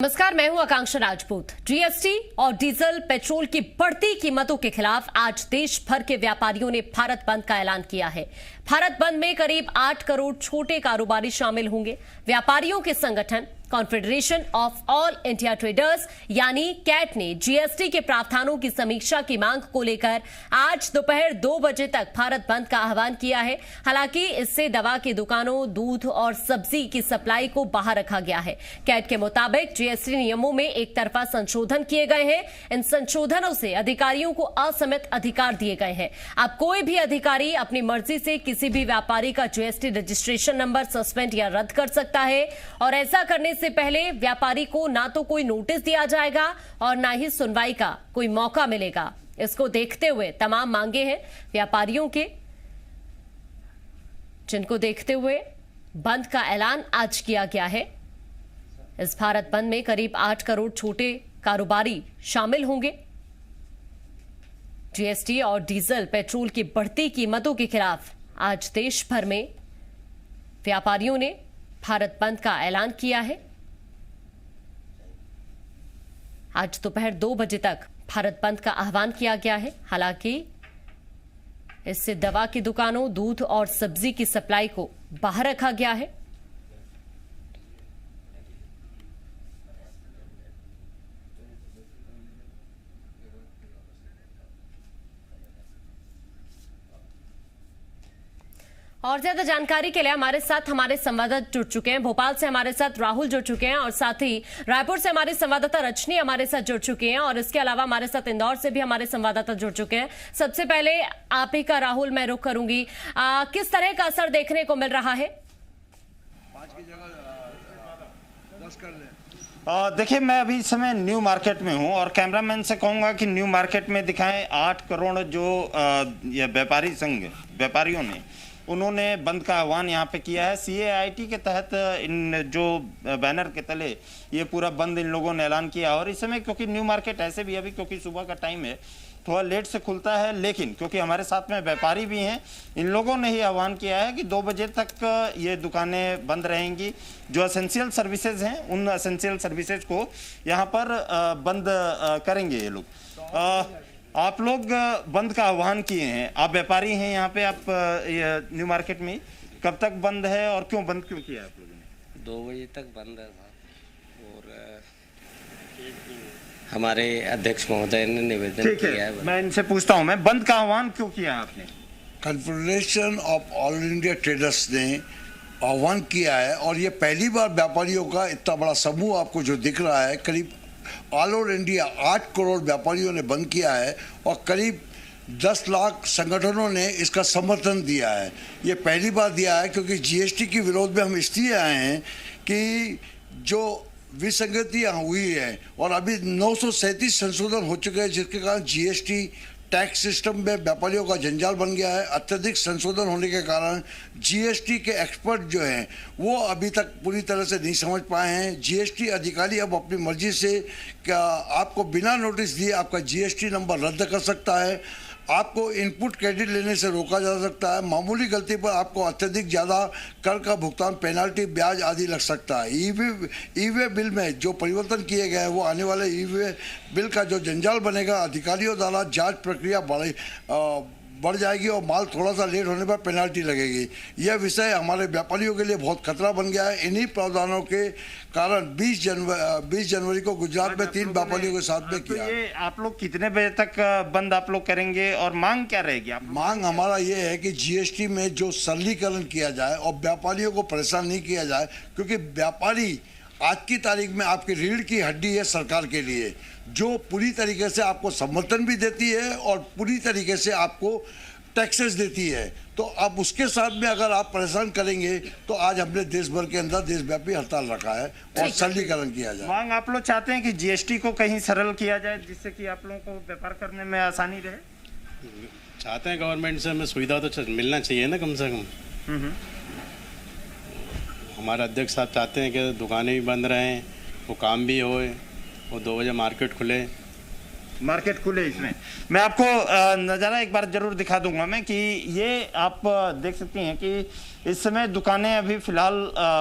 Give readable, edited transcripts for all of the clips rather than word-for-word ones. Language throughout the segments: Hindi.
नमस्कार, मैं हूं आकांक्षा राजपूत। जीएसटी और डीजल पेट्रोल की बढ़ती कीमतों के खिलाफ आज देश भर के व्यापारियों ने भारत बंद का ऐलान किया है। भारत बंद में करीब 8 करोड़ छोटे कारोबारी शामिल होंगे। व्यापारियों के संगठन confederation of All India traders यानी कैट ने जीएसटी के प्रावधानों की समीक्षा की मांग को लेकर आज दोपहर 2 बजे तक भारत बंद का आह्वान किया है। हालांकि इससे दवा की दुकानों, दूध और सब्जी की सप्लाई को बाहर रखा गया है। कैट के मुताबिक जीएसटी नियमों में एक तरफा संशोधन किए गए हैं। इन संशोधनों से अधिकारियों को असीमित अधिकार दिए गए हैं। अब कोई भी अधिकारी अपनी मर्जी से किसी भी व्यापारी का जीएसटी रजिस्ट्रेशन नंबर सस्पेंड या रद्द कर सकता है और ऐसा करने से पहले व्यापारी को ना तो कोई नोटिस दिया जाएगा और ना ही सुनवाई का कोई मौका मिलेगा। इसको देखते हुए तमाम मांगे हैं व्यापारियों के, जिनको देखते हुए बंद का ऐलान आज किया गया है। इस भारत बंद में करीब 8 करोड़ छोटे कारोबारी शामिल होंगे। जीएसटी और डीजल पेट्रोल की बढ़ती कीमतों के खिलाफ आज देश भर में व्यापारियों ने भारत बंद का ऐलान किया है। आज दोपहर 2 बजे तक भारत बंद का आह्वान किया गया है। हालांकि इससे दवा की दुकानों, दूध और सब्जी की सप्लाई को बाहर रखा गया है। और ज्यादा जानकारी के लिए हमारे संवाददाता जुड़ चुके हैं। भोपाल से हमारे साथ राहुल जुड़ चुके हैं और साथ ही रायपुर से हमारे संवाददाता रजनी हमारे साथ जुड़ चुके हैं और इसके अलावा हमारे साथ इंदौर से भी हमारे संवाददाता जुड़ चुके हैं। सबसे पहले आप ही का राहुल मैं रुख करूंगी, किस तरह का असर देखने को मिल रहा है? देखिए, मैं अभी इस समय न्यू मार्केट में हूं और कैमरामैन से कहूंगा कि न्यू मार्केट में दिखाएं 8 करोड़ जो व्यापारी संघ व्यापारियों ने उन्होंने बंद का आह्वान यहाँ पे किया है। CAIT के तहत इन जो बैनर के तले ये पूरा बंद इन लोगों ने ऐलान किया। और इस समय क्योंकि न्यू मार्केट ऐसे भी अभी क्योंकि सुबह का टाइम है थोड़ा लेट से खुलता है, लेकिन क्योंकि हमारे साथ में व्यापारी भी हैं, इन लोगों ने ही आह्वान किया है कि 2 बजे तक ये दुकानें बंद रहेंगी। जो एसेंशियल सर्विसेज हैं उन एसेंशियल सर्विसेज को यहाँ पर बंद करेंगे ये लोग। आप लोग बंद का आह्वान किए हैं, आप व्यापारी हैं यहाँ पे, आप न्यू मार्केट में कब तक बंद है और क्यों बंद क्यों किया आप लोगों ने? 2 बजे तक बंद है और हमारे अध्यक्ष महोदय ने निवेदन किया है। मैं इनसे पूछता हूँ, मैं बंद का आह्वान क्यों किया आपने? Confederation of All India traders ने आह्वान किया है और ये पहली बार व्यापारियों का इतना बड़ा समूह आपको जो दिख रहा है, करीब ऑल ओवर इंडिया 8 करोड़ व्यापारियों ने बंद किया है और करीब 10 लाख संगठनों ने इसका समर्थन दिया है। ये पहली बार दिया है क्योंकि जीएसटी के विरोध में हम इसलिए आए हैं कि जो विसंगतियाँ हुई है और अभी 937 संशोधन हो चुके हैं, जिसके कारण जीएसटी टैक्स सिस्टम में व्यापारियों का जंजाल बन गया है। अत्यधिक संशोधन होने के कारण जीएसटी के एक्सपर्ट जो हैं वो अभी तक पूरी तरह से नहीं समझ पाए हैं। जीएसटी अधिकारी अब अपनी मर्जी से क्या आपको बिना नोटिस दिए आपका जीएसटी नंबर रद्द कर सकता है, आपको इनपुट क्रेडिट लेने से रोका जा सकता है, मामूली गलती पर आपको अत्यधिक ज़्यादा कर का भुगतान, पेनाल्टी, ब्याज आदि लग सकता है। ई वे बिल में जो परिवर्तन किए गए हैं वो आने वाले ई वे बिल का जो जंजाल बनेगा, अधिकारियों द्वारा जांच प्रक्रिया बढ़ जाएगी और माल थोड़ा सा लेट होने पर पेनाल्टी लगेगी। यह विषय हमारे व्यापारियों के लिए बहुत खतरा बन गया है। इन्हीं प्रावधानों के कारण 20 जनवरी को गुजरात में 3 व्यापारियों के साथ में किया। तो ये आप लोग कितने बजे तक बंद आप लोग करेंगे और मांग क्या रहेगी? मांग हमारा ये है कि जीएसटी में जो सरलीकरण किया जाए और व्यापारियों को परेशान नहीं किया जाए, क्योंकि व्यापारी आज की तारीख में आपकी रीढ़ की हड्डी है सरकार के लिए, जो पूरी तरीके से आपको समर्थन भी देती है और पूरी तरीके से आपको टैक्सेस देती है। तो अब उसके साथ में अगर आप परेशान करेंगे तो आज हमने देश भर के अंदर देशव्यापी हड़ताल रखा है और सरलीकरण किया जाए। मांग आप लोग चाहते हैं कि जीएसटी को कहीं सरल किया जाए जिससे कि आप लोगों को व्यापार करने में आसानी रहे? चाहते हैं गवर्नमेंट से हमें सुविधा तो मिलना चाहिए ना कम से कम। हमारे अध्यक्ष साहब चाहते हैं कि दुकानें भी बंद रहें, वो काम भी होए और 2 बजे मार्केट खुले। इसमें मैं आपको नज़ारा एक बार जरूर दिखा दूंगा मैं कि ये आप देख सकती हैं कि इस समय दुकानें अभी फिलहाल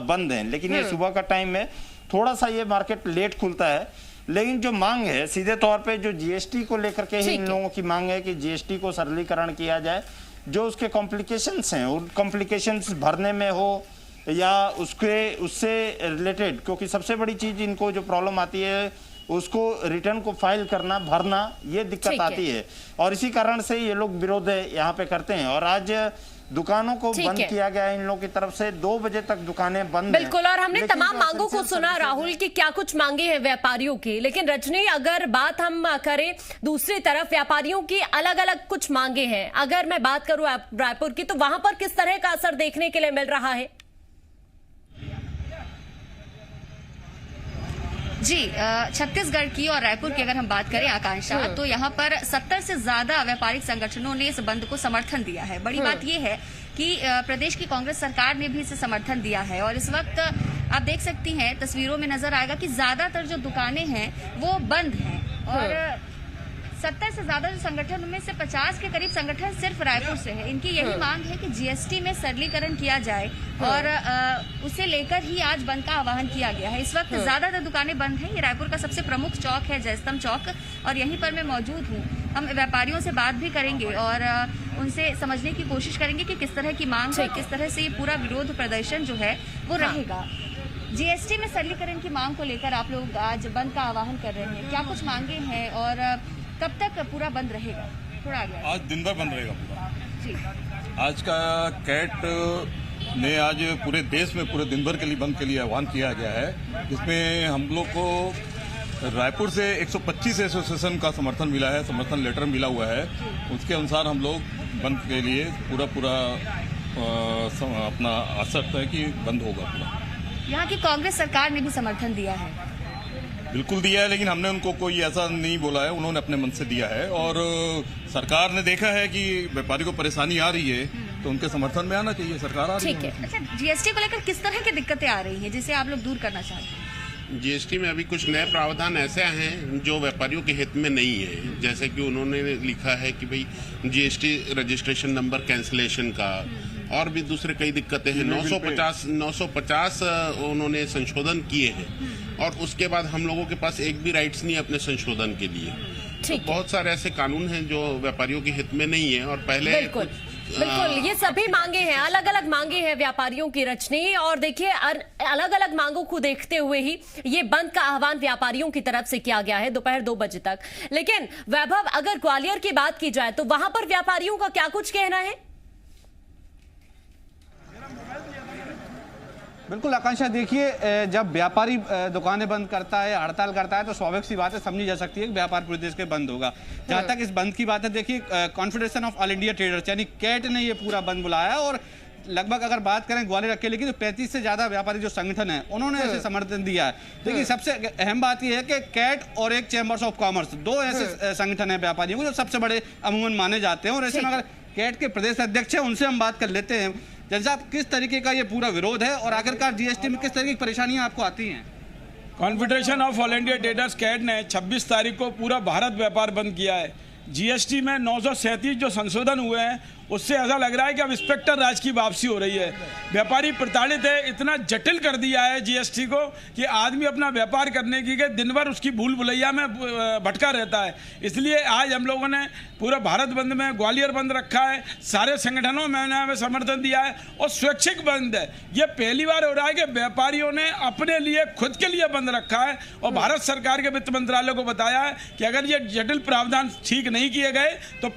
बंद हैं, लेकिन ये सुबह का टाइम है थोड़ा सा ये मार्केट लेट खुलता है, लेकिन जो मांग है सीधे तौर पे जो जीएसटी को लेकर के ही इन लोगों की मांग है कि जीएसटी को सरलीकरण किया जाए, जो उसके कॉम्प्लिकेशंस हैं उन कॉम्प्लिकेशंस भरने में हो या उससे रिलेटेड, क्योंकि सबसे बड़ी चीज इनको जो प्रॉब्लम आती है उसको रिटर्न को फाइल करना, भरना, ये दिक्कत आती है और इसी कारण से ये लोग विरोध यहाँ पे करते हैं। और आज दुकानों को बंद किया गया है इन लोगों की तरफ से, 2 बजे तक दुकानें बंद हैं। बिल्कुल, और हमने तमाम मांगों को सुना राहुल की क्या कुछ मांगे हैं व्यापारियों की, लेकिन रजनी अगर बात हम करें दूसरी तरफ व्यापारियों की अलग अलग कुछ मांगे हैं। अगर मैं बात करूं रायपुर की, तो वहां पर किस तरह का असर देखने के लिए मिल रहा है? जी, छत्तीसगढ़ की और रायपुर की अगर हम बात करें आकांक्षा, तो यहाँ पर 70 से ज्यादा व्यापारिक संगठनों ने इस बंद को समर्थन दिया है। बड़ी बात यह है कि प्रदेश की कांग्रेस सरकार ने भी इसे समर्थन दिया है और इस वक्त आप देख सकती हैं तस्वीरों में नजर आएगा कि ज्यादातर जो दुकानें हैं वो बंद हैं और 70 से ज्यादा जो संगठन उनमें से 50 के करीब संगठन सिर्फ रायपुर से है। इनकी यही मांग है कि जीएसटी में सरलीकरण किया जाए और उसे लेकर ही आज बंद का आह्वान किया गया है। इस वक्त ज्यादातर दुकानें बंद हैं। ये रायपुर का सबसे प्रमुख चौक है, जयस्तंभ चौक, और यहीं पर मैं मौजूद हूँ। हम व्यापारियों से बात भी करेंगे और उनसे समझने की कोशिश करेंगे कि किस तरह की मांग है, किस तरह से ये पूरा विरोध प्रदर्शन जो है वो रहेगा। जीएसटी में सरलीकरण की मांग को लेकर आप लोग आज बंद का आह्वान कर रहे हैं, क्या कुछ मांगे हैं और कब तक पूरा बंद रहेगा? थोड़ा आगे। आज दिन भर बंद रहेगा पूरा जी। आज का कैट ने आज पूरे देश में पूरे दिन भर के लिए बंद के लिए आह्वान किया गया है, जिसमें हम लोग को रायपुर से 125 एसोसिएशन का समर्थन मिला है, समर्थन लेटर मिला हुआ है। उसके अनुसार हम लोग बंद के लिए पूरा अपना आशा है कि बंद होगा पूरा। यहाँ की कांग्रेस सरकार ने भी समर्थन दिया है। बिल्कुल दिया है, लेकिन हमने उनको कोई ऐसा नहीं बोला है, उन्होंने अपने मन से दिया है और सरकार ने देखा है कि व्यापारी को परेशानी आ रही है तो उनके समर्थन में आना चाहिए। सरकार आ रही है। अच्छा, जीएसटी को लेकर किस तरह की दिक्कतें आ रही हैं जिसे आप लोग दूर करना चाहते हैं? जीएसटी में अभी कुछ नए प्रावधान ऐसे हैं जो व्यापारियों के हित में नहीं है। जैसे कि उन्होंने लिखा है कि भाई जीएसटी रजिस्ट्रेशन नंबर कैंसिलेशन का, और भी दूसरे कई दिक्कतें हैं। 950 उन्होंने संशोधन किए हैं और उसके बाद हम लोगों के पास एक भी राइट्स नहीं है अपने संशोधन के लिए। तो बहुत सारे ऐसे कानून हैं जो व्यापारियों के हित में नहीं है। और पहले बिल्कुल ये सभी मांगे हैं, अलग अलग मांगे हैं व्यापारियों की रचनी। और देखिए अलग अलग मांगों को देखते हुए ही ये बंद का आह्वान व्यापारियों की तरफ से किया गया है दोपहर 2 बजे तक। लेकिन वैभव, अगर ग्वालियर की बात की जाए तो वहां पर व्यापारियों का क्या कुछ कहना है? बिल्कुल आकांक्षा, देखिए जब व्यापारी दुकानें बंद करता है, हड़ताल करता है, तो स्वाभाविक सी बात है, समझी जा सकती है कि व्यापार पूरे देश के बंद होगा। जहां तक इस बंद की बात है, देखिए confederation of All India traders यानी कैट ने ये पूरा बंद बुलाया और लगभग अगर बात करें ग्वालियर अकेले की तो 35 से ज्यादा व्यापारी जो संगठन है उन्होंने ऐसे समर्थन दिया है। देखिए सबसे अहम बात यह है कि कैट और एक चैम्बर्स ऑफ कॉमर्स, 2 ऐसे संगठन है व्यापारियों को जो सबसे बड़े अमूमन माने जाते हैं। और ऐसे में अगर कैट के प्रदेश अध्यक्ष है, उनसे हम बात कर लेते हैं। जज साहब, किस तरीके का ये पूरा विरोध है और आखिरकार जीएसटी में किस तरह की परेशानियां आपको आती हैं? Confederation of All India Traders CAIT ने 26 तारीख को पूरा भारत व्यापार बंद किया है। जीएसटी में 937 जो संशोधन हुए हैं उससे ऐसा लग रहा है कि अब इंस्पेक्टर राज की वापसी हो रही है। व्यापारी प्रताड़ित है, इतना जटिल कर दिया है जीएसटी को कि आदमी अपना व्यापार करने की दिन भर उसकी भूल भुलैया में भटका रहता है। इसलिए आज हम लोगों ने पूरा भारत बंद में ग्वालियर बंद रखा है, सारे संगठनों में हमें समर्थन दिया है और स्वैच्छिक बंद है। ये पहली बार हो रहा है कि व्यापारियों ने अपने लिए खुद के लिए बंद रखा है और भारत सरकार के वित्त मंत्रालय को बताया है कि अगर ये जटिल प्रावधान ठीक नहीं किए गए तो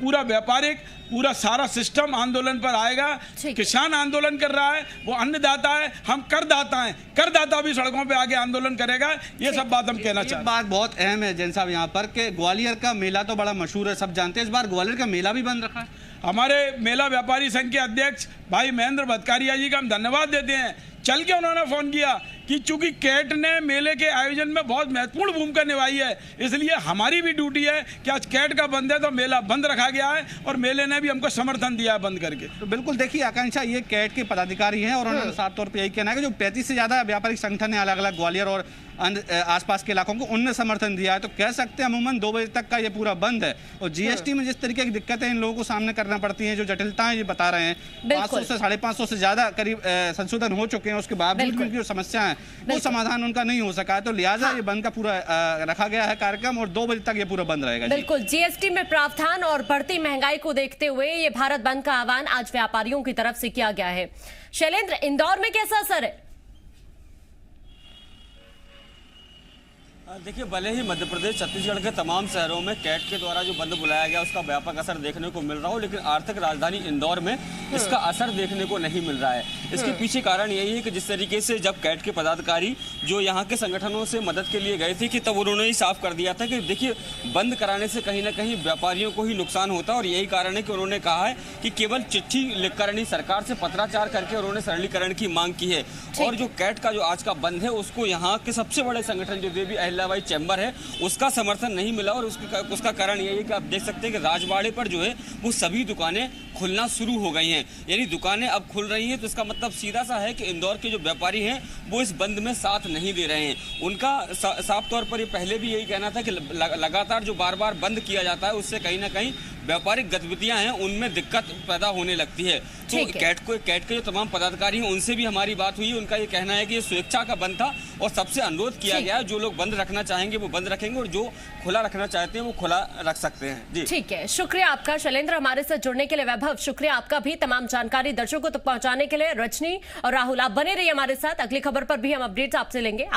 पूरा सारा सिस्टम आंदोलन पर आएगा। किसान आंदोलन कर रहा है, वो अन्नदाता है, हम करदाता हैं, करदाता भी सड़कों पे आगे आंदोलन करेगा। ये सब बात हम कहना चाहते हैं। बात बहुत अहम है जैन साहब यहाँ पर कि ग्वालियर का मेला तो बड़ा मशहूर है, सब जानते हैं। इस बार ग्वालियर का मेला भी बंद रखा है। हमारे मेला व्यापारी संघ के अध्यक्ष भाई महेंद्र भतकारिया जी का हम धन्यवाद देते हैं। चल के उन्होंने फोन किया कि चूंकि कैट ने मेले के आयोजन में बहुत महत्वपूर्ण भूमिका निभाई है, इसलिए हमारी भी ड्यूटी है कि आज कैट का बंद है तो मेला बंद रखा गया है और मेले ने भी हमको समर्थन दिया है बंद करके। तो बिल्कुल देखिए आकांक्षा, ये कैट के पदाधिकारी हैं और उन्होंने साफ तौर पर यही कहना है कि जो 35 से ज्यादा व्यापारिक संगठन है अलग अलग ग्वालियर और आसपास के इलाकों को, उनने समर्थन दिया है। तो कह सकते हैं अमूमन 2 बजे तक का ये पूरा बंद है। और जीएसटी में जिस तरीके की दिक्कतें इन लोगों को सामने करना पड़ती हैं, जो जटिलताएं ये बता रहे हैं, 500 से 550 से ज्यादा करीब संशोधन हो चुके हैं, उसके बावजूद उनकी जो समस्या है वो समाधान उनका नहीं हो सका है। तो लिहाजा ये बंद का पूरा रखा गया है कार्यक्रम और 2 बजे तक ये पूरा बंद रहेगा। बिल्कुल, जीएसटी में प्रावधान और बढ़ती महंगाई को देखते हुए ये भारत बंद का आह्वान आज व्यापारियों की तरफ से किया गया है। शैलेंद्र, इंदौर में कैसा असर है? देखिए, भले ही मध्य प्रदेश छत्तीसगढ़ के तमाम शहरों में कैट के द्वारा जो बंद बुलाया गया उसका व्यापक असर देखने को मिल रहा हो, लेकिन आर्थिक राजधानी इंदौर में इसका असर देखने को नहीं मिल रहा है। इसके पीछे कारण यही है कि जिस तरीके से जब कैट के पदाधिकारी जो यहाँ के संगठनों से मदद के लिए गए थे कि तब उन्होंने ही साफ कर दिया था कि देखिए, बंद कराने से कहीं ना कहीं व्यापारियों को ही नुकसान होता है। और यही कारण है कि उन्होंने कहा है कि केवल चिट्ठी लिखकर नहीं, सरकार से पत्राचार करके उन्होंने सरलीकरण की मांग की है। और जो कैट का जो आज का बंद है उसको यहाँ के सबसे बड़े संगठन जो देवी अहिल्याबाई चैम्बर है उसका समर्थन नहीं मिला। और उसका कारण यही है कि आप देख सकते हैं कि राजवाड़े पर जो है वो सभी दुकानें खुलना शुरू हो गई हैं, यानी दुकानें अब खुल रही हैं। तो इसका मतलब सीधा सा है कि इंदौर के जो व्यापारी हैं वो इस बंद में साथ नहीं दे रहे हैं। उनका साफ तौर पर ये पहले भी यही कहना था कि लगातार जो बार बार बंद किया जाता है उससे कहीं ना कहीं व्यापारिक गतिविधियां हैं उनमें दिक्कत पैदा होने लगती है। तो कैट के जो तमाम पदाधिकारी हैं उनसे भी हमारी बात हुई। उनका ये कहना है कि ये स्वेच्छा का बंद था और सबसे अनुरोध किया गया है जो लोग बंद रखना चाहेंगे वो बंद रखेंगे और जो खुला रखना चाहते हैं वो खुला रख सकते हैं। जी ठीक है, शुक्रिया आपका शैलेंद्र हमारे साथ जुड़ने के लिए। वैभव, शुक्रिया आपका भी तमाम जानकारी दर्शकों तक पहुंचाने के लिए। रजनी और राहुल, आप बने रहिए हमारे साथ। अगली खबर पर भी हम अपडेट्स आपसे लेंगे।